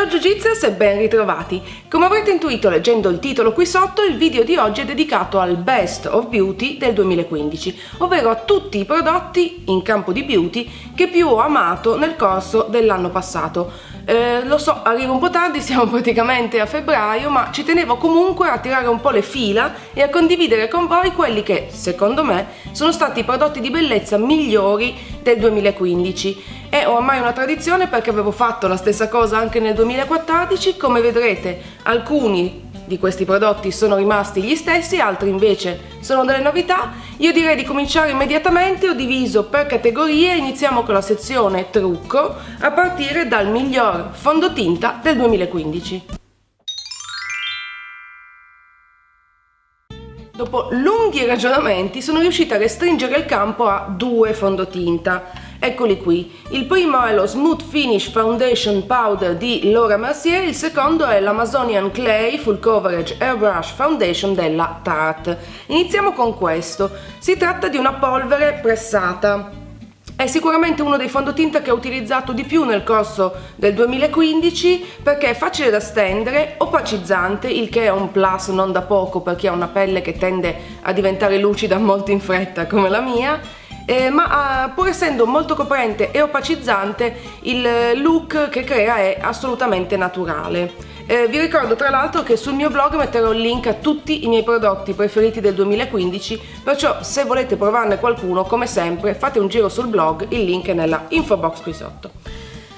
Ciao Jiu-Jitsers e ben ritrovati! Come avrete intuito leggendo il titolo qui sotto, il video di oggi è dedicato al Best of Beauty del 2015, ovvero a tutti i prodotti in campo di beauty che più ho amato nel corso dell'anno passato. Lo so, arriva un po' tardi, siamo praticamente a febbraio, ma ci tenevo comunque a tirare un po' le fila e a condividere con voi quelli che, secondo me, sono stati i prodotti di bellezza migliori del 2015. È ormai una tradizione perché avevo fatto la stessa cosa anche nel 2014, come vedrete alcuni di questi prodotti sono rimasti gli stessi, altri invece sono delle novità. Io direi di cominciare immediatamente, ho diviso per categorie, iniziamo con la sezione trucco a partire dal miglior fondotinta del 2015. Dopo lunghi ragionamenti sono riuscita a restringere il campo a due fondotinta. Eccoli qui, il primo è lo Smooth Finish Foundation Powder di Laura Mercier, il secondo è l'Amazonian Clay Full Coverage Airbrush Foundation della Tarte. Iniziamo con questo, si tratta di una polvere pressata. È sicuramente uno dei fondotinta che ho utilizzato di più nel corso del 2015 perché è facile da stendere, opacizzante, il che è un plus non da poco per chi ha una pelle che tende a diventare lucida molto in fretta come la mia. Ma pur essendo molto coprente e opacizzante, il look che crea è assolutamente naturale. Vi ricordo tra l'altro che sul mio blog metterò il link a tutti i miei prodotti preferiti del 2015, perciò se volete provarne qualcuno, come sempre, fate un giro sul blog, il link è nella info box qui sotto.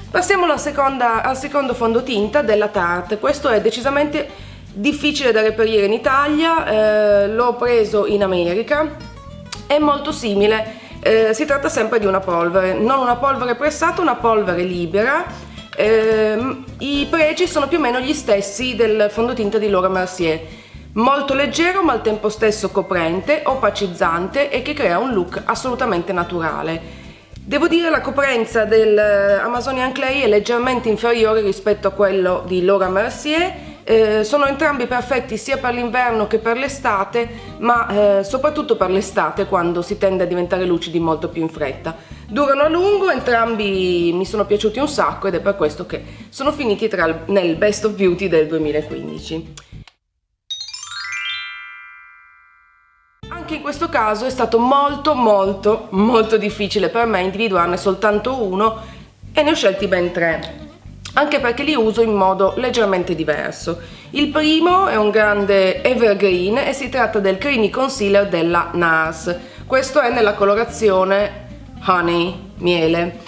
Passiamo al secondo fondotinta della Tarte. Questo è decisamente difficile da reperire in Italia, l'ho preso in America, è molto simile. Si tratta sempre di una polvere, non una polvere pressata, una polvere libera. I pregi sono più o meno gli stessi del fondotinta di Laura Mercier, molto leggero ma al tempo stesso coprente, opacizzante e che crea un look assolutamente naturale. Devo dire la coprenza del Amazonian Clay è leggermente inferiore rispetto a quello di Laura Mercier. Sono entrambi perfetti sia per l'inverno che per l'estate, ma soprattutto per l'estate, quando si tende a diventare lucidi molto più in fretta. Durano a lungo, entrambi mi sono piaciuti un sacco ed è per questo che sono finiti nel Best of Beauty del 2015. Anche in questo caso è stato molto difficile per me individuarne soltanto uno e ne ho scelti ben tre, anche perché li uso in modo leggermente diverso. Il primo è un grande evergreen e si tratta del Creamy Concealer della NARS. Questo è nella colorazione Honey, miele.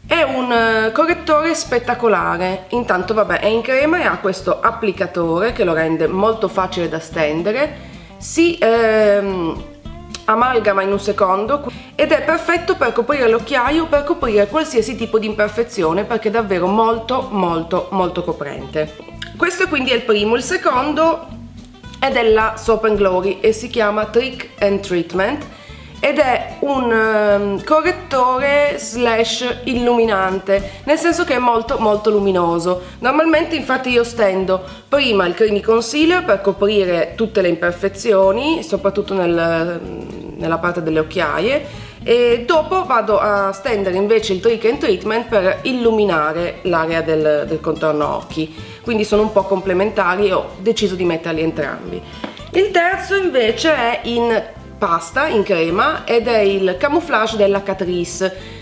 È un correttore spettacolare, intanto vabbè è in crema e ha questo applicatore che lo rende molto facile da stendere, si amalgama in un secondo ed è perfetto per coprire l'occhiaio, per coprire qualsiasi tipo di imperfezione, perché è davvero molto coprente. Questo quindi è il primo. Il secondo è della Soap & Glory e si chiama Trick and Treatment ed è un correttore slash illuminante, nel senso che è molto luminoso. Normalmente infatti io stendo prima il Creamy Concealer per coprire tutte le imperfezioni, soprattutto nella parte delle occhiaie, e dopo vado a stendere invece il Trick and Treatment per illuminare l'area del contorno occhi, quindi sono un po' complementari e ho deciso di metterli entrambi. Il terzo invece è in pasta, in crema, ed è il Camouflage della Catrice.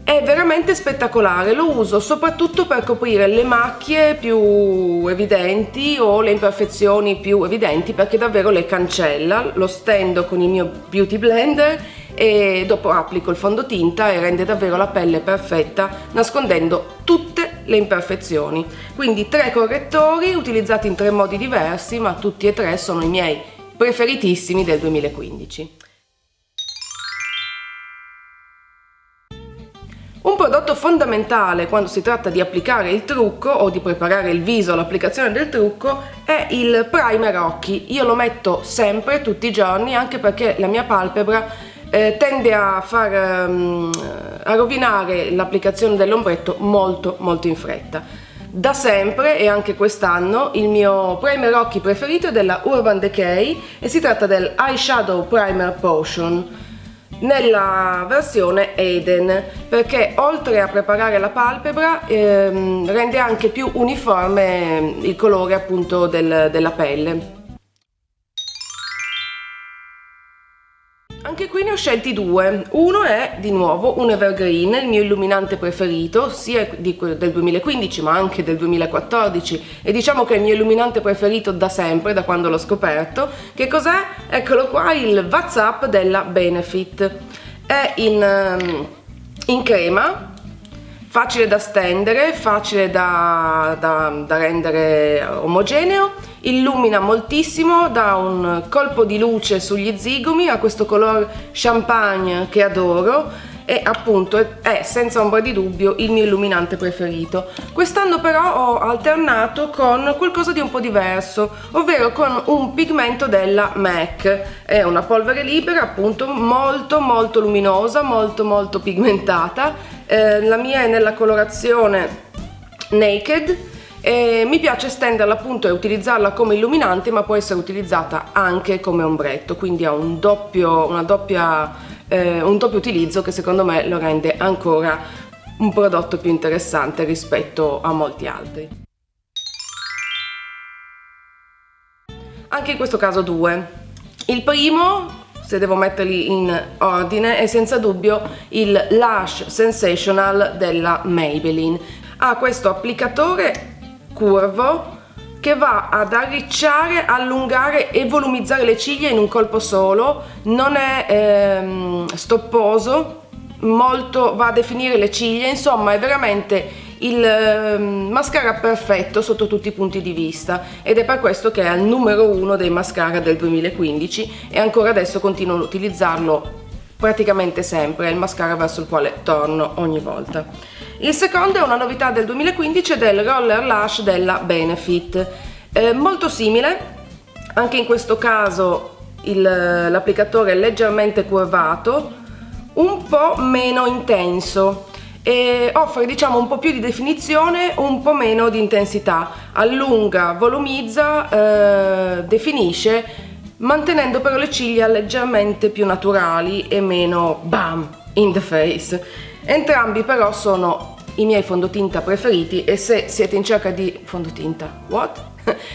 È veramente spettacolare, lo uso soprattutto per coprire le macchie più evidenti o le imperfezioni più evidenti, perché davvero le cancella. Lo stendo con il mio Beauty Blender e dopo applico il fondotinta e rende davvero la pelle perfetta, nascondendo tutte le imperfezioni. Quindi tre correttori utilizzati in tre modi diversi, ma tutti e tre sono i miei preferitissimi del 2015. Un prodotto fondamentale quando si tratta di applicare il trucco o di preparare il viso all'applicazione del trucco è il primer occhi. Io lo metto sempre, tutti i giorni, anche perché la mia palpebra tende a rovinare l'applicazione dell'ombretto molto in fretta. Da sempre e anche quest'anno il mio primer occhi preferito è della Urban Decay e si tratta del Eyeshadow Primer Potion. nella versione Eden, perché oltre a preparare la palpebra rende anche più uniforme il colore appunto della pelle. Anche qui ne ho scelti due. Uno è di nuovo un evergreen, il mio illuminante preferito sia del 2015 ma anche del 2014, e diciamo che è il mio illuminante preferito da sempre, da quando l'ho scoperto. Che cos'è? Eccolo qua, il What's Up della Benefit. È in crema, facile da stendere, facile da rendere omogeneo, illumina moltissimo, dà un colpo di luce sugli zigomi, ha questo color champagne che adoro e appunto è senza ombra di dubbio il mio illuminante preferito. Quest'anno però ho alternato con qualcosa di un po' diverso, ovvero con un pigmento della MAC. È una polvere libera appunto molto luminosa, molto pigmentata. La mia è nella colorazione Naked. E mi piace stenderla appunto e utilizzarla come illuminante, ma può essere utilizzata anche come ombretto, quindi ha un doppio utilizzo che secondo me lo rende ancora un prodotto più interessante rispetto a molti altri. Anche in questo caso due. Il primo, se devo metterli in ordine, è senza dubbio il Lash Sensational della Maybelline. Ha questo applicatore curvo che va ad arricciare, allungare e volumizzare le ciglia in un colpo solo, non è stopposo, va a definire le ciglia, insomma è veramente il mascara perfetto sotto tutti i punti di vista, ed è per questo che è al numero 1 dei mascara del 2015 e ancora adesso continuo ad utilizzarlo praticamente sempre, è il mascara verso il quale torno ogni volta. Il secondo è una novità del 2015 ed è il Roller Lash della Benefit, molto simile, anche in questo caso l'applicatore è leggermente curvato, un po' meno intenso e offre diciamo un po' più di definizione, un po' meno di intensità, allunga, volumizza, definisce, mantenendo però le ciglia leggermente più naturali e meno bam in the face. Entrambi però sono i miei fondotinta preferiti e se siete in cerca di fondotinta, what?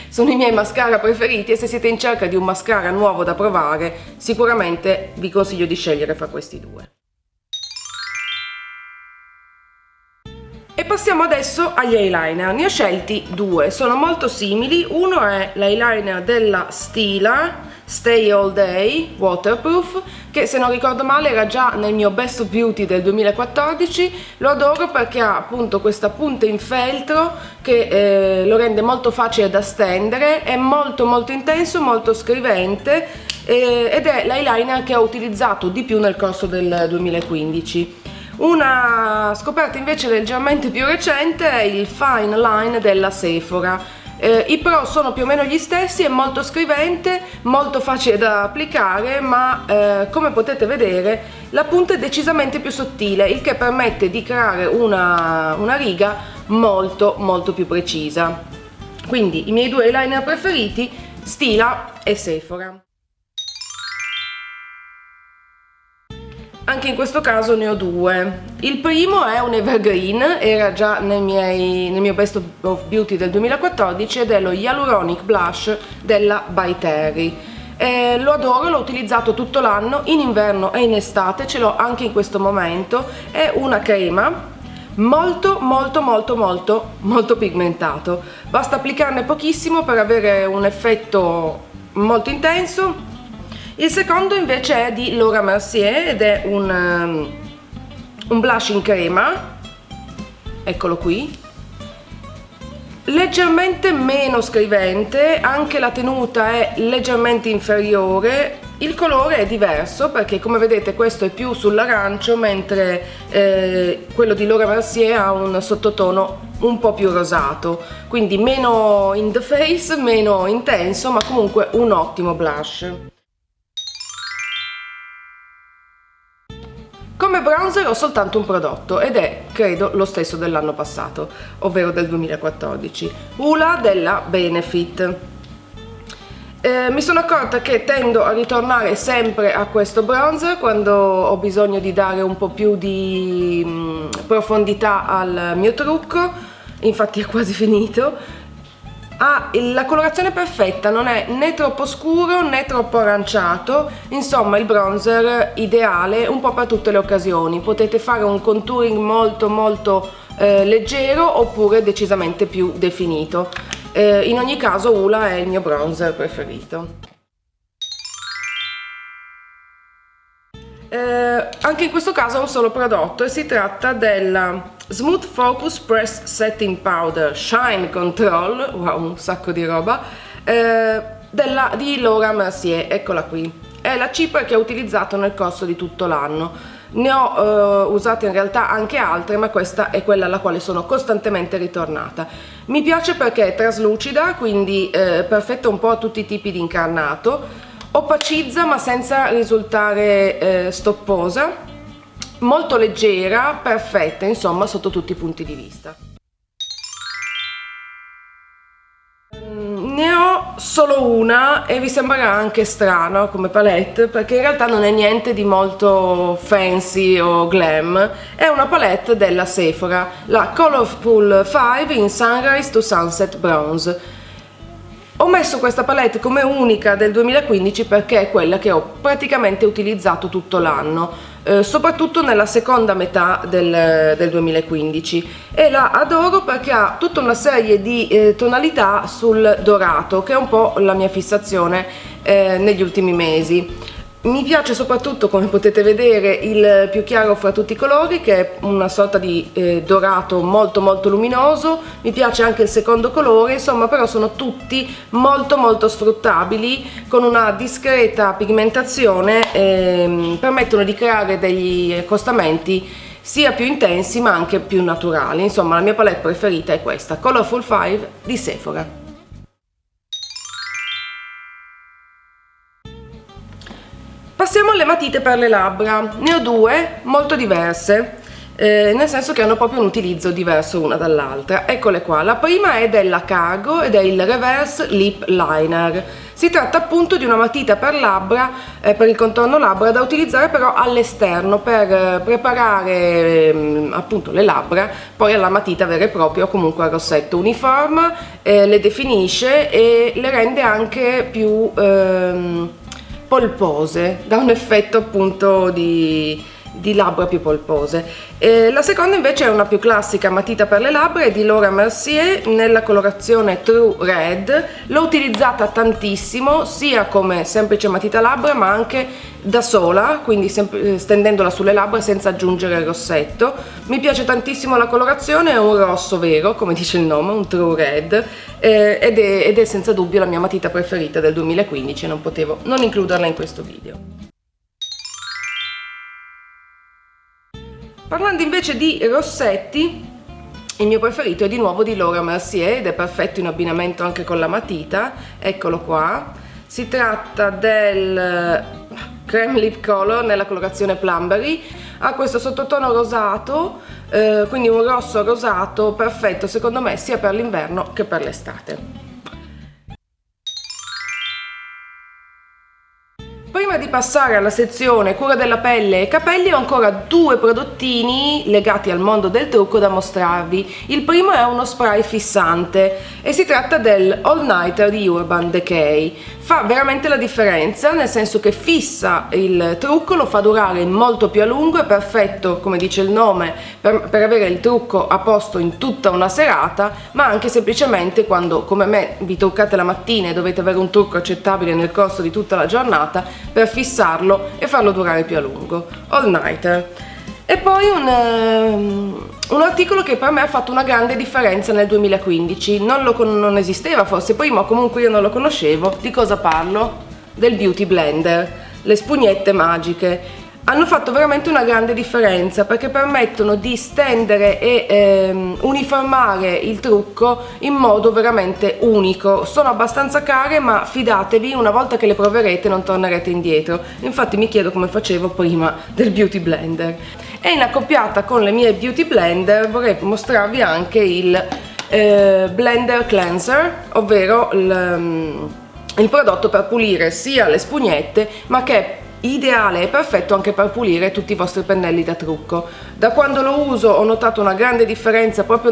Sono i miei mascara preferiti e se siete in cerca di un mascara nuovo da provare, sicuramente vi consiglio di scegliere fra questi due. E passiamo adesso agli eyeliner. Ne ho scelti due, sono molto simili. Uno è l'eyeliner della Stila Stay All Day Waterproof, che se non ricordo male era già nel mio Best of Beauty del 2014. Lo adoro perché ha appunto questa punta in feltro che lo rende molto facile da stendere, è molto intenso, molto scrivente ed è l'eyeliner che ho utilizzato di più nel corso del 2015. Una scoperta invece leggermente più recente è il Fine Line della Sephora. I pro sono più o meno gli stessi, è molto scrivente, molto facile da applicare, ma come potete vedere la punta è decisamente più sottile, il che permette di creare una riga molto più precisa. Quindi i miei due eyeliner preferiti, Stila e Sephora. Anche in questo caso ne ho due. Il primo è un evergreen, era già nel mio Best of Beauty del 2014 ed è lo Hyaluronic Blush della By Terry. Lo adoro, l'ho utilizzato tutto l'anno, in inverno e in estate, ce l'ho anche in questo momento. È una crema molto pigmentato, basta applicarne pochissimo per avere un effetto molto intenso. Il secondo invece è di Laura Mercier ed è un blush in crema, eccolo qui, leggermente meno scrivente, anche la tenuta è leggermente inferiore, il colore è diverso perché come vedete questo è più sull'arancio mentre quello di Laura Mercier ha un sottotono un po' più rosato, quindi meno in the face, meno intenso, ma comunque un ottimo blush. Come bronzer ho soltanto un prodotto ed è, credo, lo stesso dell'anno passato, ovvero del 2014, Hoola della Benefit. Mi sono accorta che tendo a ritornare sempre a questo bronzer quando ho bisogno di dare un po' più di profondità al mio trucco, infatti è quasi finito. Ha la colorazione perfetta, non è né troppo scuro né troppo aranciato, insomma il bronzer ideale un po' per tutte le occasioni. Potete fare un contouring molto leggero oppure decisamente più definito. In ogni caso Ula è il mio bronzer preferito. Anche in questo caso è un solo prodotto e si tratta della Smooth Focus Press Setting Powder Shine Control, wow, un sacco di roba, di Laura Mercier, eccola qui. È la cipria che ho utilizzato nel corso di tutto l'anno. Ne ho usate in realtà anche altre, ma questa è quella alla quale sono costantemente ritornata. Mi piace perché è traslucida, quindi perfetta un po' a tutti i tipi di incarnato, opacizza ma senza risultare stopposa, molto leggera, perfetta, insomma, sotto tutti i punti di vista. Ne ho solo una e vi sembrerà anche strano come palette, perché in realtà non è niente di molto fancy o glam. È una palette della Sephora, la Colorful 5 in Sunrise to Sunset Bronze. Ho messo questa palette come unica del 2015 perché è quella che ho praticamente utilizzato tutto l'anno, soprattutto nella seconda metà del 2015, e la adoro perché ha tutta una serie di tonalità sul dorato, che è un po' la mia fissazione negli ultimi mesi. Mi piace soprattutto, come potete vedere, il più chiaro fra tutti i colori, che è una sorta di dorato molto luminoso. Mi piace anche il secondo colore, insomma, però sono tutti molto sfruttabili, con una discreta pigmentazione, permettono di creare degli accostamenti sia più intensi ma anche più naturali. Insomma, la mia palette preferita è questa, Colorful 5 di Sephora. Passiamo alle matite per le labbra. Ne ho due molto diverse, nel senso che hanno proprio un utilizzo diverso una dall'altra. Eccole qua. La prima è della Cargo ed è il Reverse Lip Liner. Si tratta appunto di una matita per labbra, per il contorno labbra, da utilizzare però all'esterno per preparare appunto le labbra poi alla matita vera e propria o comunque al rossetto. Uniforma, le definisce e le rende anche più polpose, dà un effetto appunto di labbra più polpose. La seconda invece è una più classica matita per le labbra, è di Laura Mercier nella colorazione True Red. L'ho utilizzata tantissimo sia come semplice matita labbra ma anche da sola, quindi stendendola sulle labbra senza aggiungere il rossetto. Mi piace tantissimo la colorazione, è un rosso vero, come dice il nome, un True Red, ed è senza dubbio la mia matita preferita del 2015, non potevo non includerla in questo video. Parlando invece di rossetti, il mio preferito è di nuovo di Laura Mercier ed è perfetto in abbinamento anche con la matita, eccolo qua. Si tratta del Creme Lip Color nella colorazione Plumberry, ha questo sottotono rosato, quindi un rosso rosato perfetto secondo me sia per l'inverno che per l'estate. Prima di passare alla sezione cura della pelle e capelli ho ancora due prodottini legati al mondo del trucco da mostrarvi. Il primo è uno spray fissante e si tratta del All Nighter di Urban Decay. Fa veramente la differenza, nel senso che fissa il trucco, lo fa durare molto più a lungo, è perfetto, come dice il nome, per avere il trucco a posto in tutta una serata, ma anche semplicemente quando, come me, vi truccate la mattina e dovete avere un trucco accettabile nel corso di tutta la giornata, per fissarlo e farlo durare più a lungo. All Nighter. E poi un articolo che per me ha fatto una grande differenza nel 2015, non esisteva forse prima, o comunque io non lo conoscevo. Di cosa parlo? Del Beauty Blender, le spugnette magiche. Hanno fatto veramente una grande differenza perché permettono di stendere e uniformare il trucco in modo veramente unico. Sono abbastanza care, ma fidatevi, una volta che le proverete non tornerete indietro. Infatti mi chiedo come facevo prima del Beauty Blender. E in accoppiata con le mie Beauty Blender vorrei mostrarvi anche il Blender Cleanser, ovvero il prodotto per pulire sia le spugnette, ma che è ideale e perfetto anche per pulire tutti i vostri pennelli da trucco. Da quando lo uso ho notato una grande differenza proprio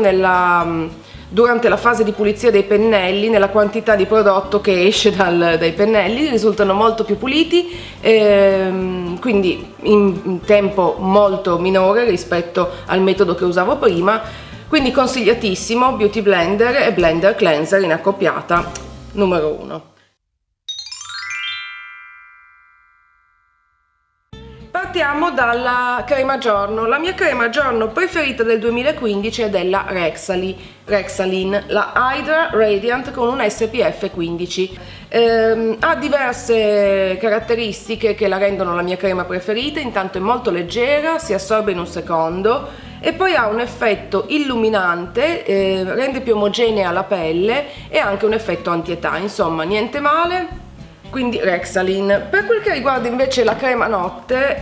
durante la fase di pulizia dei pennelli, nella quantità di prodotto che esce dai pennelli, risultano molto più puliti, quindi in tempo molto minore rispetto al metodo che usavo prima. Quindi consigliatissimo Beauty Blender e Blender Cleanser in accoppiata numero 1. Partiamo dalla crema giorno. La mia crema giorno preferita del 2015 è della Rexaline, la Hydra Radiant con un SPF 15. Ha diverse caratteristiche che la rendono la mia crema preferita. Intanto è molto leggera, si assorbe in un secondo e poi ha un effetto illuminante, rende più omogenea la pelle e anche un effetto anti-età. Insomma, niente male. Quindi Rexaline. Per quel che riguarda invece la crema notte,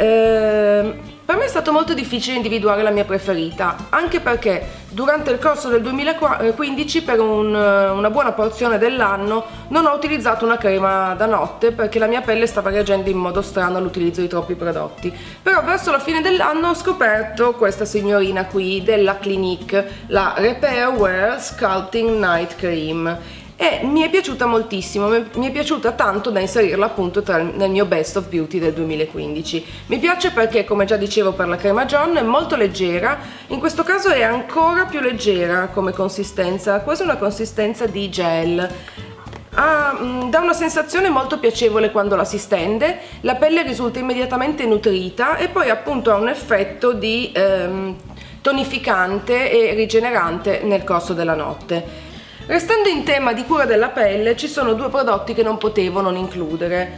per me è stato molto difficile individuare la mia preferita, anche perché durante il corso del 2015 per una buona porzione dell'anno non ho utilizzato una crema da notte perché la mia pelle stava reagendo in modo strano all'utilizzo di troppi prodotti. Però verso la fine dell'anno ho scoperto questa signorina qui della Clinique, la Repair Wear Sculpting Night Cream. E mi è piaciuta moltissimo, mi è piaciuta tanto da inserirla appunto nel mio Best of Beauty del 2015. Mi piace perché, come già dicevo per la crema giorno, è molto leggera, in questo caso è ancora più leggera come consistenza, quasi una consistenza di gel. Dà una sensazione molto piacevole quando la si stende, la pelle risulta immediatamente nutrita e poi appunto ha un effetto di tonificante e rigenerante nel corso della notte. Restando in tema di cura della pelle, ci sono due prodotti che non potevo non includere.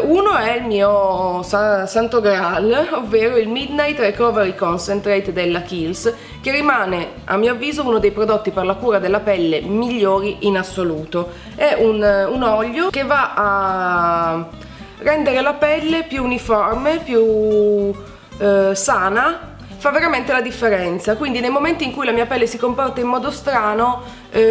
Uno è il mio santo graal, ovvero il Midnight Recovery Concentrate della Kiehl's, che rimane a mio avviso uno dei prodotti per la cura della pelle migliori in assoluto. È un olio che va a rendere la pelle più uniforme, più sana. Fa veramente la differenza, quindi nei momenti in cui la mia pelle si comporta in modo strano,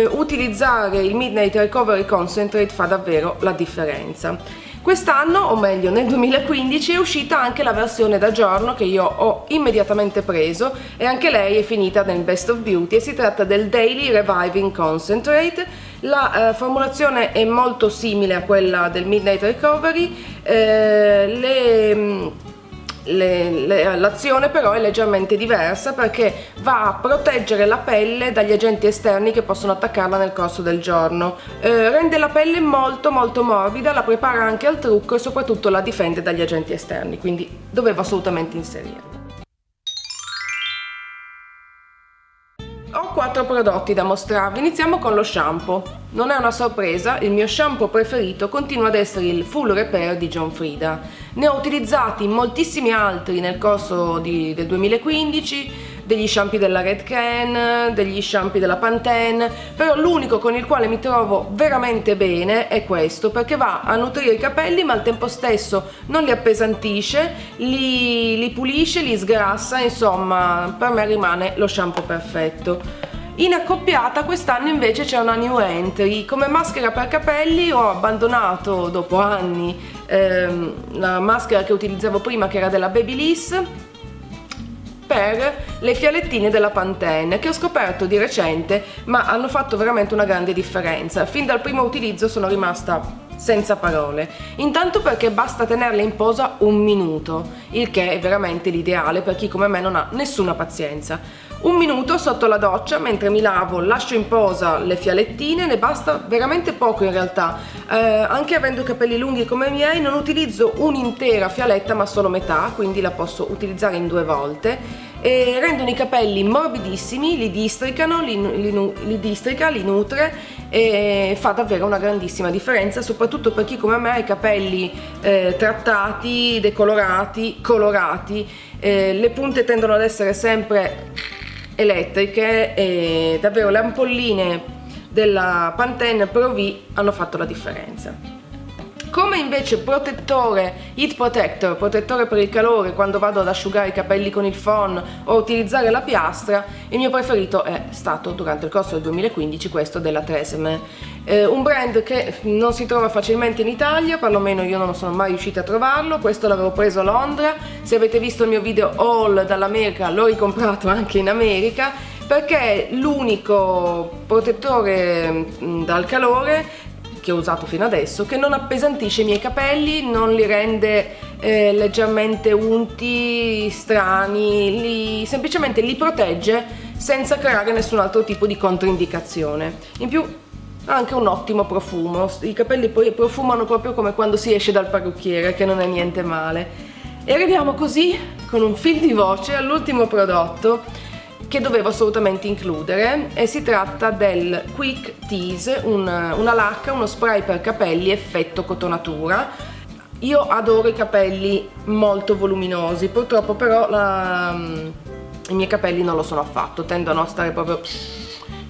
utilizzare il Midnight Recovery Concentrate fa davvero la differenza. Quest'anno, o meglio nel 2015, è uscita anche la versione da giorno che io ho immediatamente preso e anche lei è finita nel Best of Beauty e si tratta del Daily Reviving Concentrate. La formulazione è molto simile a quella del Midnight Recovery, l'azione però è leggermente diversa perché va a proteggere la pelle dagli agenti esterni che possono attaccarla nel corso del giorno, rende la pelle molto morbida, la prepara anche al trucco e soprattutto la difende dagli agenti esterni, quindi dovevo assolutamente inserirla. Ho 4 prodotti da mostrarvi, iniziamo con lo shampoo. Non è una sorpresa, il mio shampoo preferito continua ad essere il Full Repair di John Frieda. Ne ho utilizzati moltissimi altri nel corso del 2015, degli shampoo della Redken, degli shampoo della Pantene, però l'unico con il quale mi trovo veramente bene è questo, perché va a nutrire i capelli ma al tempo stesso non li appesantisce, li pulisce, li sgrassa, insomma per me rimane lo shampoo perfetto. In accoppiata quest'anno invece c'è una new entry. Come maschera per capelli ho abbandonato dopo anni la maschera che utilizzavo prima, che era della Babyliss, per le fialettine della Pantene, che ho scoperto di recente ma hanno fatto veramente una grande differenza. Fin dal primo utilizzo sono rimasta senza parole, intanto perché basta tenerle in posa un minuto, il che è veramente l'ideale per chi come me non ha nessuna pazienza. Un minuto sotto la doccia mentre mi lavo, lascio in posa le fialettine, ne basta veramente poco in realtà. Anche avendo capelli lunghi come i miei non utilizzo un'intera fialetta ma solo metà, quindi la posso utilizzare in 2 volte e rendono i capelli morbidissimi, li districano, li nutre e fa davvero una grandissima differenza, soprattutto per chi come me ha i capelli trattati, decolorati, colorati, le punte tendono ad essere sempre elettriche e davvero le ampolline della Pantene Pro V hanno fatto la differenza. Come invece protettore, heat protector, protettore per il calore quando vado ad asciugare i capelli con il phon o utilizzare la piastra, il mio preferito è stato durante il corso del 2015 questo della Tresemme. Un brand che non si trova facilmente in Italia, perlomeno io non sono mai riuscita a trovarlo. Questo l'avevo preso a Londra. Se avete visto il mio video haul dall'America, l'ho ricomprato anche in America, perché è l'unico protettore dal calore che ho usato fino adesso che non appesantisce i miei capelli, non li rende leggermente unti, strani, semplicemente li protegge senza creare nessun altro tipo di controindicazione. In più ha anche un ottimo profumo, i capelli poi profumano proprio come quando si esce dal parrucchiere, che non è niente male. E arriviamo così, con un fil di voce, all'ultimo prodotto che dovevo assolutamente includere, e si tratta del Quick Tease, una lacca, uno spray per capelli effetto cotonatura. Io adoro i capelli molto voluminosi, purtroppo però i miei capelli non lo sono affatto, tendono a stare proprio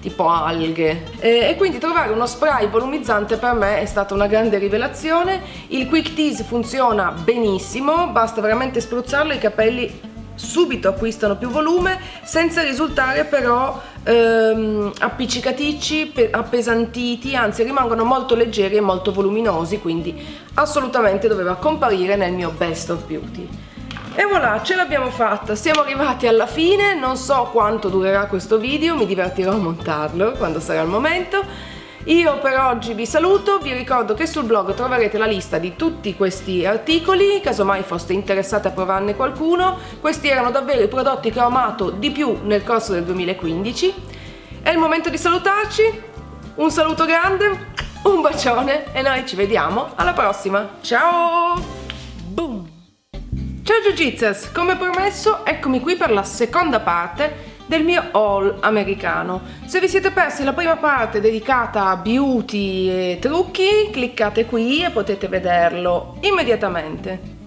tipo alghe, e quindi trovare uno spray volumizzante per me è stata una grande rivelazione. Il Quick Tease funziona benissimo, basta veramente spruzzarlo, i capelli subito acquistano più volume senza risultare però appiccicaticci, appesantiti, anzi rimangono molto leggeri e molto voluminosi, quindi assolutamente doveva comparire nel mio Best of Beauty. E voilà, ce l'abbiamo fatta, siamo arrivati alla fine. Non so quanto durerà questo video, mi divertirò a montarlo quando sarà il momento. Io per oggi vi saluto, vi ricordo che sul blog troverete la lista di tutti questi articoli, casomai foste interessati a provarne qualcuno. Questi erano davvero i prodotti che ho amato di più nel corso del 2015. È il momento di salutarci, un saluto grande, un bacione e noi ci vediamo alla prossima. Ciao! Boom! Ciao Jiu-Jitsers, come promesso eccomi qui per la seconda parte del mio haul americano. Se vi siete persi la prima parte dedicata a beauty e trucchi, cliccate qui e potete vederlo immediatamente.